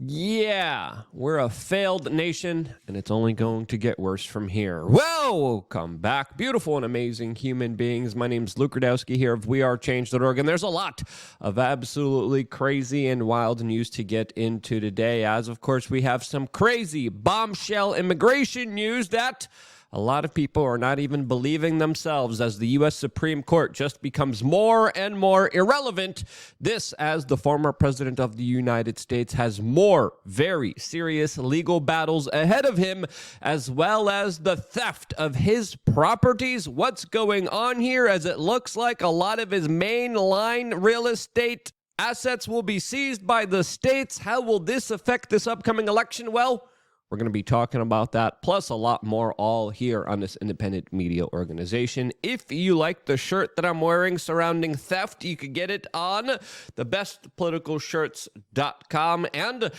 Yeah, we're a failed nation, and it's only going to get worse from here. Welcome back, beautiful and amazing human beings. My name's Luke Radowski here of WeAreChange.org, and there's a lot of absolutely crazy and wild news to get into today, as, of course, we have some crazy bombshell immigration news that a lot of people are not even believing themselves as the U.S. Supreme Court just becomes more and more irrelevant. This as the former president of the United States has more very serious legal battles ahead of him, as well as the theft of his properties. What's going on here, as it looks like a lot of his mainline real estate assets will be seized by the states. How will this affect this upcoming election? Well, we're going to be talking about that, plus a lot more, all here on this independent media organization. If you like the shirt that I'm wearing surrounding theft, you could get it on thebestpoliticalshirts.com. And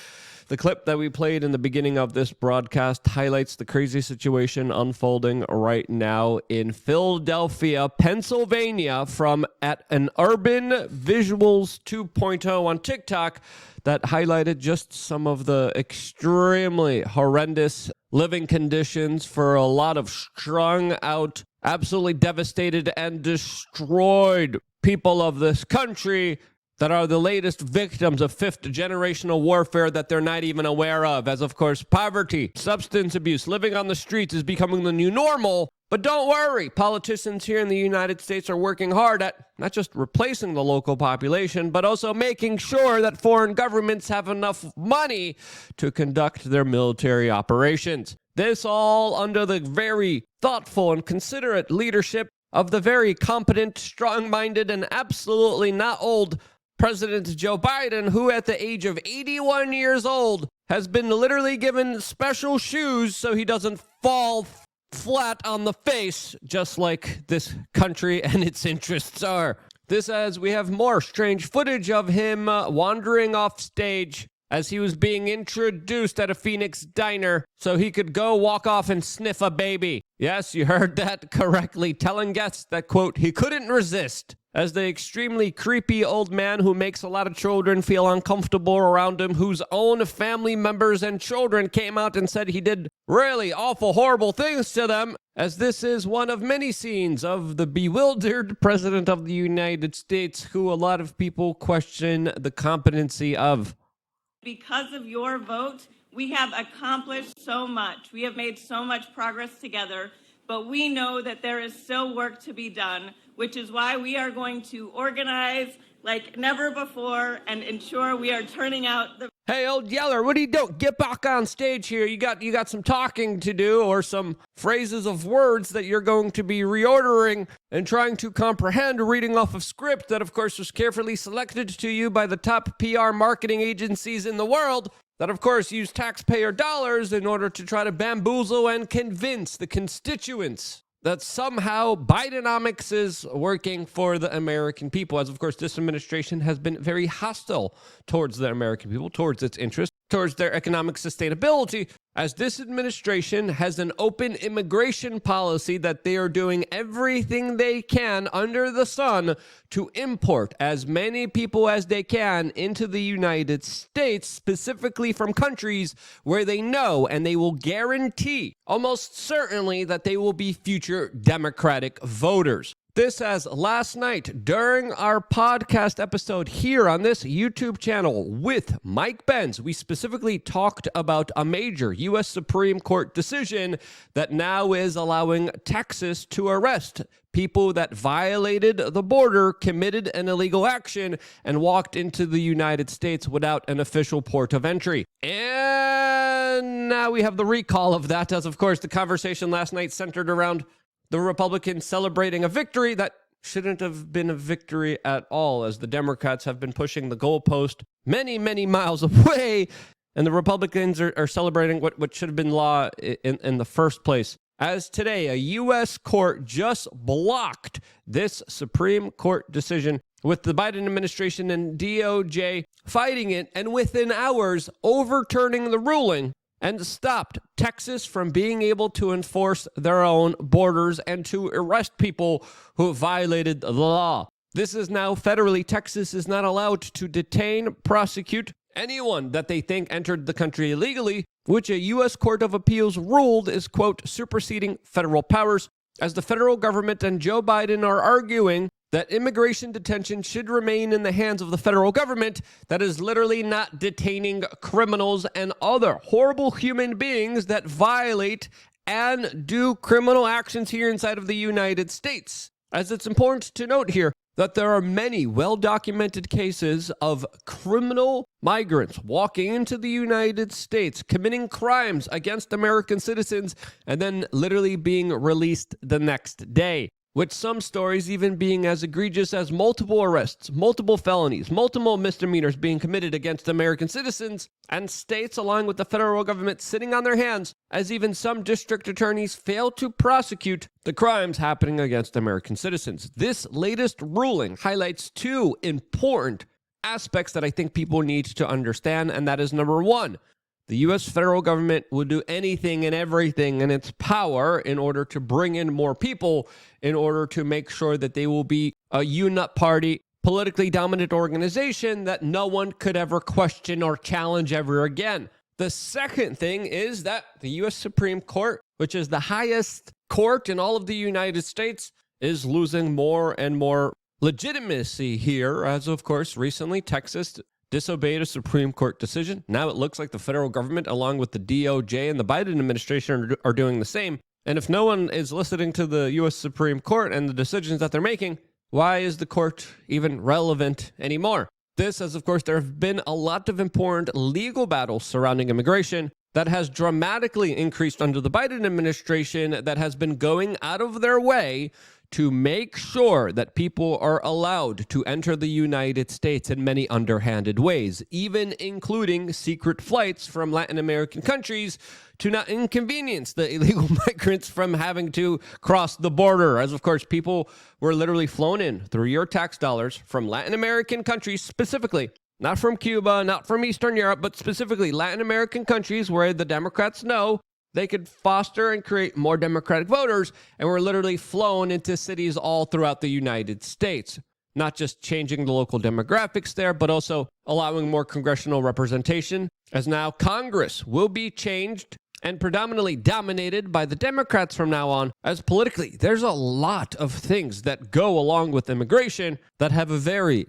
the clip that we played in the beginning of this broadcast highlights the crazy situation unfolding right now in Philadelphia, Pennsylvania, from at an Urban Visuals 2.0 on TikTok, that highlighted just some of the extremely horrendous living conditions for a lot of strung out, absolutely devastated and destroyed people of this country that are the latest victims of fifth generational warfare that they're not even aware of, as of course poverty, substance abuse, living on the streets is becoming the new normal. But don't worry, politicians here in the United States are working hard at not just replacing the local population, but also making sure that foreign governments have enough money to conduct their military operations. This all under the very thoughtful and considerate leadership of the very competent, strong-minded, and absolutely not old President Joe Biden, who at the age of 81 years old has been literally given special shoes so he doesn't fall flat on the face, just like this country and its interests are. This as we have more strange footage of him wandering off stage as he was being introduced at a Phoenix diner so he could go walk off and sniff a baby. Yes, you heard that correctly, telling guests that, quote, he couldn't resist, as the extremely creepy old man who makes a lot of children feel uncomfortable around him, whose own family members and children came out and said he did really awful, horrible things to them, as this is one of many scenes of the bewildered president of the United States, who a lot of people question the competency of. Because of your vote, we have accomplished so much. We have made so much progress together, but we know that there is still work to be done, which is why we are going to organize like never before and ensure we are turning out the... Hey, old yeller, what are you doing? Get back on stage here. You got some talking to do, or some phrases of words that you're going to be reordering and trying to comprehend, reading off of script that, of course, was carefully selected to you by the top PR marketing agencies in the world that, of course, use taxpayer dollars in order to try to bamboozle and convince the constituents that somehow Bidenomics is working for the American people, as, of course, this administration has been very hostile towards the American people, towards its interests, towards their economic sustainability, as this administration has an open immigration policy that they are doing everything they can under the sun to import as many people as they can into the United States, specifically from countries where they know and they will guarantee almost certainly that they will be future Democratic voters. This as last night during our podcast episode here on this YouTube channel with Mike Benz, we specifically talked about a major U.S. Supreme Court decision that now is allowing Texas to arrest people that violated the border, committed an illegal action, and walked into the United States without an official port of entry. And now we have the recall of that, as of course the conversation last night centered around the Republicans celebrating a victory that shouldn't have been a victory at all, as the Democrats have been pushing the goalpost many, many miles away, and the Republicans are celebrating what should have been law in the first place. As today, a U.S. court just blocked this Supreme Court decision, with the Biden administration and DOJ fighting it, and within hours overturning the ruling, and stopped Texas from being able to enforce their own borders and to arrest people who violated the law. This is now federally. Texas is not allowed to detain, prosecute, anyone that they think entered the country illegally, which a U.S. Court of Appeals ruled is, quote, superseding federal powers, as the federal government and Joe Biden are arguing that immigration detention should remain in the hands of the federal government that is literally not detaining criminals and other horrible human beings that violate and do criminal actions here inside of the United States. As it's important to note here that there are many well-documented cases of criminal migrants walking into the United States, committing crimes against American citizens, and then literally being released the next day, with some stories even being as egregious as multiple arrests, multiple felonies, multiple misdemeanors being committed against American citizens, and states along with the federal government sitting on their hands as even some district attorneys fail to prosecute the crimes happening against American citizens. This latest ruling highlights two important aspects that I think people need to understand, and that is number one, the U.S. federal government will do anything and everything in its power in order to bring in more people, in order to make sure that they will be a uniparty, politically dominant organization that no one could ever question or challenge ever again. The second thing is that the U.S. Supreme Court, which is the highest court in all of the United States, is losing more and more legitimacy here, as of course recently Texas disobeyed a Supreme Court decision. Now it looks like the federal government, along with the DOJ and the Biden administration, are doing the same. And if no one is listening to the U.S. Supreme Court and the decisions that they're making, why is the court even relevant anymore? This, as of course, there have been a lot of important legal battles surrounding immigration that has dramatically increased under the Biden administration, that has been going out of their way to make sure that people are allowed to enter the United States in many underhanded ways, even including secret flights from Latin American countries to not inconvenience the illegal migrants from having to cross the border. As of course, people were literally flown in through your tax dollars from Latin American countries specifically, not from Cuba, not from Eastern Europe, but specifically Latin American countries where the Democrats know they could foster and create more Democratic voters, and were literally flown into cities all throughout the United States. Not just changing the local demographics there, but also allowing more congressional representation, as now Congress will be changed and predominantly dominated by the Democrats from now on, as politically there's a lot of things that go along with immigration that have a very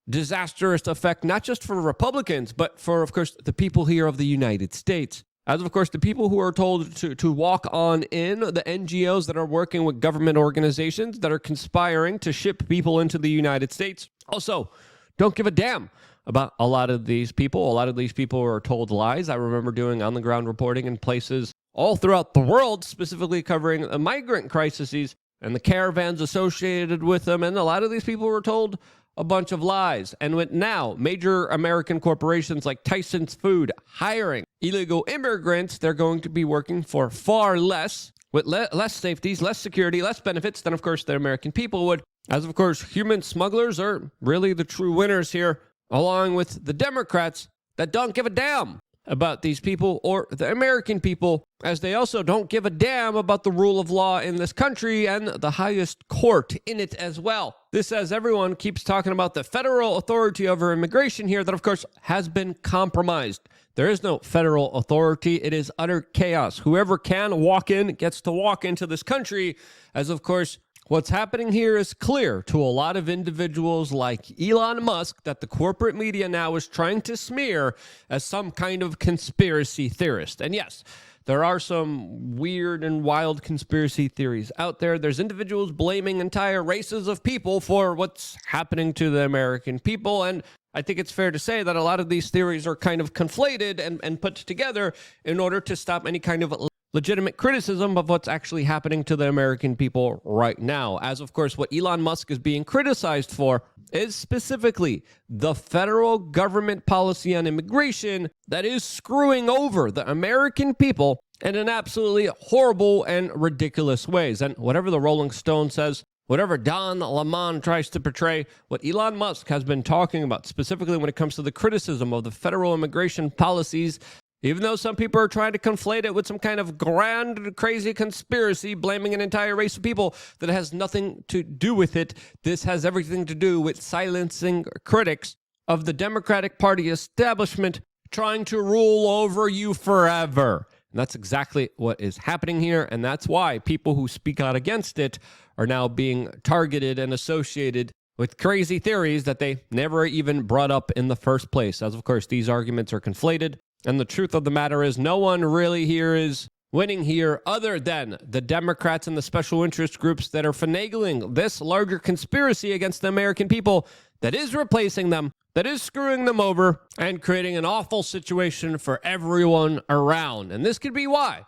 disastrous effect, not just for Republicans, but for, of course, the people here of the United States. As of course, the people who are told to walk on in, the NGOs that are working with government organizations that are conspiring to ship people into the United States, also don't give a damn about a lot of these people. A lot of these people are told lies. I remember doing on-the-ground reporting in places all throughout the world, specifically covering migrant crises and the caravans associated with them, and a lot of these people were told a bunch of lies. And with now major American corporations like Tyson's Food hiring illegal immigrants, they're going to be working for far less, with less safeties, less security, less benefits than, of course, the American people would. As, of course, human smugglers are really the true winners here, along with the Democrats that don't give a damn about these people or the American people, as they also don't give a damn about the rule of law in this country and the highest court in it as well. This, as everyone keeps talking about the federal authority over immigration here, that of course has been compromised. There is no federal authority. It is utter chaos. Whoever can walk in gets to walk into this country, as of course what's happening here is clear to a lot of individuals like Elon Musk, that the corporate media now is trying to smear as some kind of conspiracy theorist. And yes, there are some weird and wild conspiracy theories out there. There's individuals blaming entire races of people for what's happening to the American people. And I think it's fair to say that a lot of these theories are kind of conflated and put together in order to stop any kind of legitimate criticism of what's actually happening to the American people right now. As of course, what Elon Musk is being criticized for is specifically the federal government policy on immigration that is screwing over the American people in an absolutely horrible and ridiculous ways. And whatever the Rolling Stone says, whatever Don Lemon tries to portray, what Elon Musk has been talking about, specifically when it comes to the criticism of the federal immigration policies, even though some people are trying to conflate it with some kind of grand, crazy conspiracy, blaming an entire race of people that has nothing to do with it, this has everything to do with silencing critics of the Democratic Party establishment trying to rule over you forever. And that's exactly what is happening here, and that's why people who speak out against it are now being targeted and associated with crazy theories that they never even brought up in the first place. As of course, these arguments are conflated, and the truth of the matter is no one really here is winning here other than the Democrats and the special interest groups that are finagling this larger conspiracy against the American people that is replacing them, that is screwing them over, and creating an awful situation for everyone around. And this could be why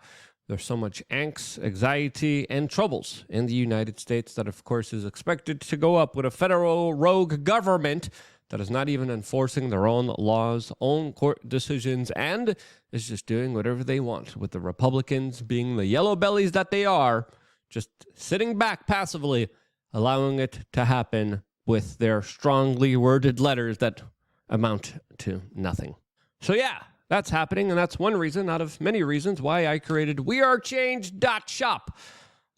there's so much angst, anxiety, and troubles in the United States that, of course, is expected to go up with a federal rogue government that is not even enforcing their own laws, own court decisions, and is just doing whatever they want, with the Republicans being the yellow bellies that they are, just sitting back passively, allowing it to happen with their strongly worded letters that amount to nothing. So yeah, that's happening, and that's one reason out of many reasons why I created wearechange.shop,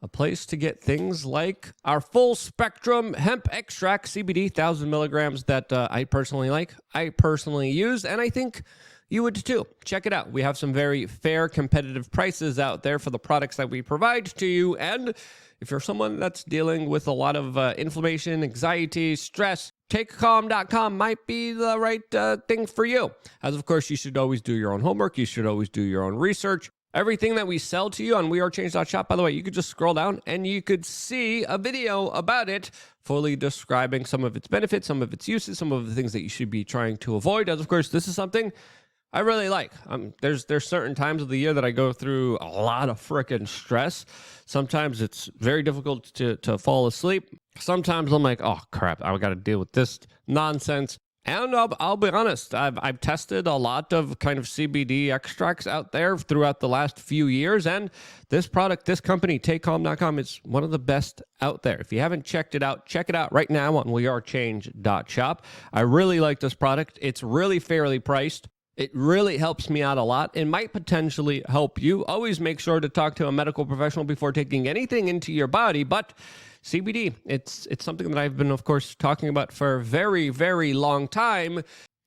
a place to get things like our full spectrum hemp extract CBD 1,000 milligrams that I personally like, I personally use, and I think you would too. Check it out. We have some very fair, competitive prices out there for the products that we provide to you. And if you're someone that's dealing with a lot of inflammation, anxiety, stress, TakeCalm.com might be the right thing for you. As of course, you should always do your own homework. You should always do your own research. Everything that we sell to you on wearechange.shop, by the way, you could just scroll down and you could see a video about it, fully describing some of its benefits, some of its uses, some of the things that you should be trying to avoid. As of course, this is something I really like. There's certain times of the year that I go through a lot of frickin' stress. Sometimes it's very difficult to fall asleep. Sometimes I'm like, oh crap, I got to deal with this nonsense. And I'll be honest, I've tested a lot of kind of CBD extracts out there throughout the last few years, and this product, this company, TakeCalm.com, is one of the best out there. If you haven't checked it out, check it out right now on wearechange.shop. I really like this product. It's really fairly priced. It really helps me out a lot. It might potentially help you. Always make sure to talk to a medical professional before taking anything into your body, but CBD, it's something that I've been, of course, talking about for a very, very long time,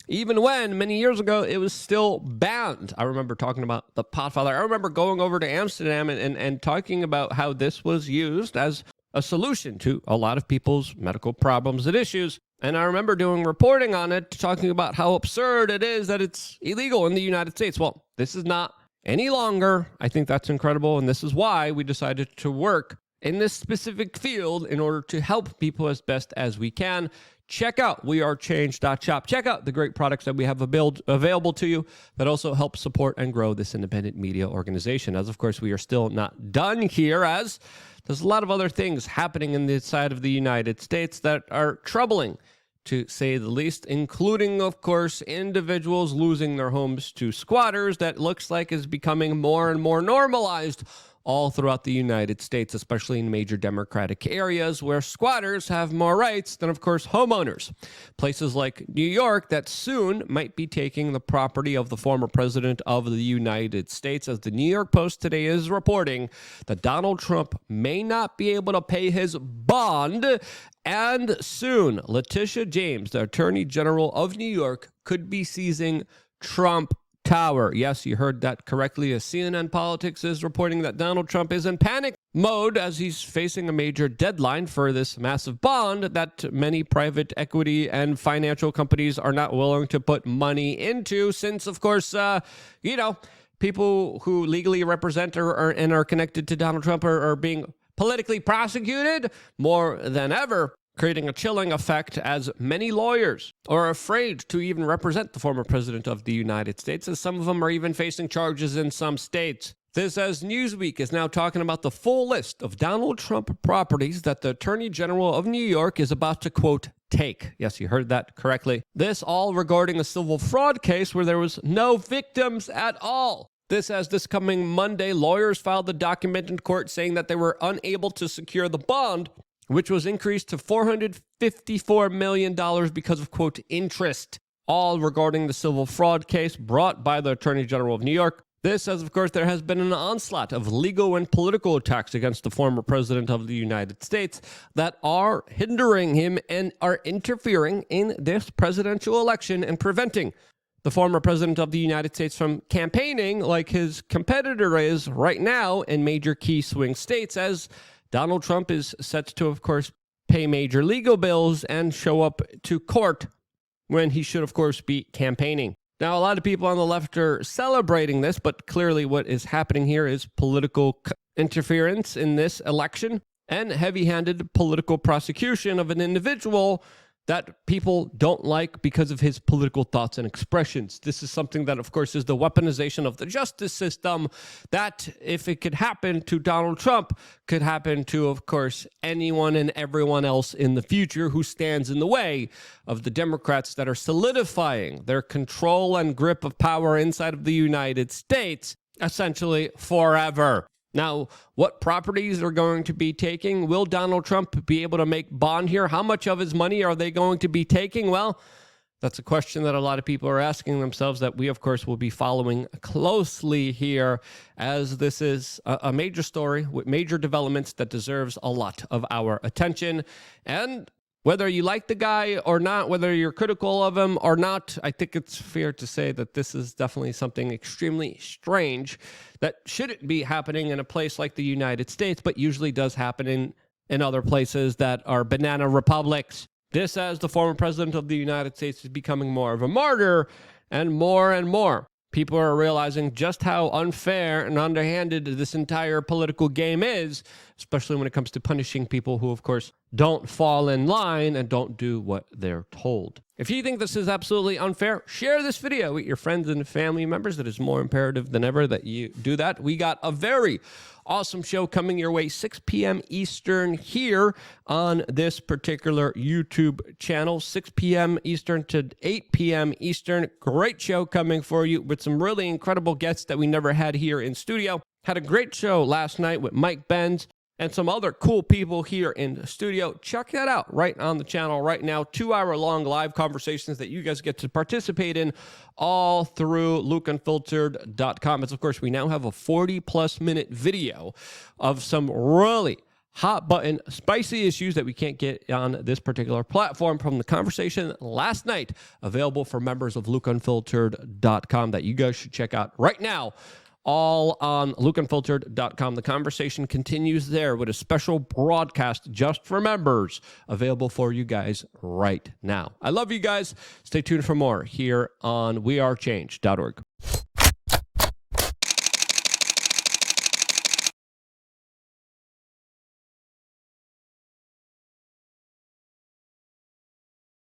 even when many years ago it was still banned. I remember talking about the Potfather. I remember going over to Amsterdam and talking about how this was used as a solution to a lot of people's medical problems and issues. And I remember doing reporting on it, talking about how absurd it is that it's illegal in the United States. Well, this is not any longer. I think that's incredible. And this is why we decided to work in this specific field in order to help people as best as we can. Check out wearechange.shop. Check out the great products that we have available to you that also help support and grow this independent media organization. As of course, we are still not done here, as there's a lot of other things happening in this side of the United States that are troubling, to say the least, including, of course, individuals losing their homes to squatters that looks like is becoming more and more normalized all throughout the United States, especially in major Democratic areas where squatters have more rights than, of course, homeowners. Places like New York that soon might be taking the property of the former president of the United States, as the New York Post today is reporting that Donald Trump may not be able to pay his bond, and soon Letitia James, the Attorney General of New York, could be seizing Trump Tower. Yes, you heard that correctly, as CNN Politics is reporting that Donald Trump is in panic mode as he's facing a major deadline for this massive bond that many private equity and financial companies are not willing to put money into, since, of course, people who legally represent and are connected to Donald Trump are being politically prosecuted more than ever, creating a chilling effect, as many lawyers are afraid to even represent the former president of the United States, as some of them are even facing charges in some states. This, as Newsweek is now talking about the full list of Donald Trump properties that the Attorney General of New York is about to, quote, take. Yes, you heard that correctly. This all regarding a civil fraud case where there was no victims at all. This, as this coming Monday, lawyers filed the document in court saying that they were unable to secure the bond, which was increased to $454 million because of, quote, interest, all regarding the civil fraud case brought by the Attorney General of New York. This, as of course, there has been an onslaught of legal and political attacks against the former president of the United States that are hindering him and are interfering in this presidential election and preventing the former president of the United States from campaigning like his competitor is right now in major key swing states, as Donald Trump is set to, of course, pay major legal bills and show up to court when he should, of course, be campaigning. Now, a lot of people on the left are celebrating this, but clearly what is happening here is political interference in this election and heavy-handed political prosecution of an individual that people don't like because of his political thoughts and expressions. This is something that, of course, is the weaponization of the justice system that, if it could happen to Donald Trump, could happen to, of course, anyone and everyone else in the future who stands in the way of the Democrats that are solidifying their control and grip of power inside of the United States, essentially forever. Now, what properties are going to be taking? Will Donald Trump be able to make bond here? How much of his money are they going to be taking? Well, that's a question that a lot of people are asking themselves that we, of course, will be following closely here, as this is a major story with major developments that deserves a lot of our attention. And whether you like the guy or not, whether you're critical of him or not, I think it's fair to say that this is definitely something extremely strange that shouldn't be happening in a place like the United States, but usually does happen in other places that are banana republics. This, as the former president of the United States is becoming more of a martyr, and more people are realizing just how unfair and underhanded this entire political game is, especially when it comes to punishing people who, of course, don't fall in line and don't do what they're told. If you think this is absolutely unfair, share this video with your friends and family members. It is more imperative than ever that you do that. We got a very awesome show coming your way, 6 p.m. Eastern here on this particular YouTube channel, 6 p.m. Eastern to 8 p.m. Eastern. Great show coming for you with some really incredible guests that we never had here in studio. Had a great show last night with Mike Benz and some other cool people here in the studio. Check that out right on the channel right now. 2-hour-long live conversations that you guys get to participate in all through lukeunfiltered.com. As of course, we now have a 40-plus minute video of some really hot button, spicy issues that we can't get on this particular platform from the conversation last night, available for members of lukeunfiltered.com that you guys should check out right now. All on lukeunfiltered.com. The conversation continues there with a special broadcast just for members available for you guys right now. I love you guys. Stay tuned for more here on wearechange.org.